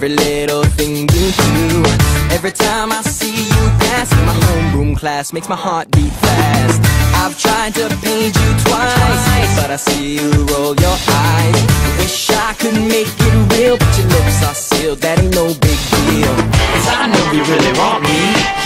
every little thing you do. Every time I see you dance in my homeroom class, makes my heart beat fast. I've tried to paint you twice, but I see you roll your eyes. Wish I could make it real, but your lips are sealed, that ain't no big deal. 'Cause I know you really want me.